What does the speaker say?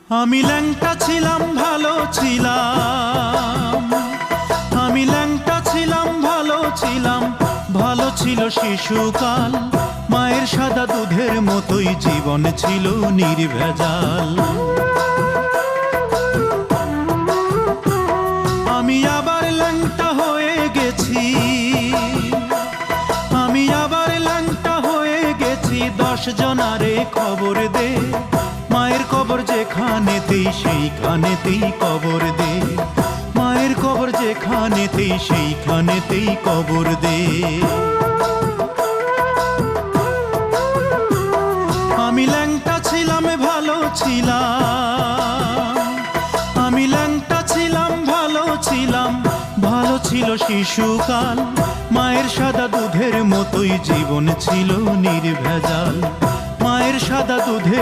আমি ল্যাংটা ছিলাম, ভালো ছিলাম। আমি ল্যাংটা ছিলাম, ভালো ছিলাম। ভালো ছিল শিশুকাল, মায়ের সাদা দুধের মতোই জীবন ছিল নির্ভেজাল। আমি আবার ল্যাংটা হয়ে গেছি, আমি আবার ল্যাংটা হয়ে গেছি। 10 জনারে খবর দে, মায়ের কবর যেখানেতেই সেইখানেতেই কবর দে। মায়ের কবর যেখানেতেই সেইখানেতেই কবর দে। আমি ল্যাংটা ছিলাম, ভালো ছিলাম। আমি ল্যাংটা ছিলাম, ভালো ছিলাম। ভালো ছিল শিশুকাল, মায়ের সাদা দুধের মতোই জীবন ছিল নির্ভেজাল। মায়ের সাদা দুধের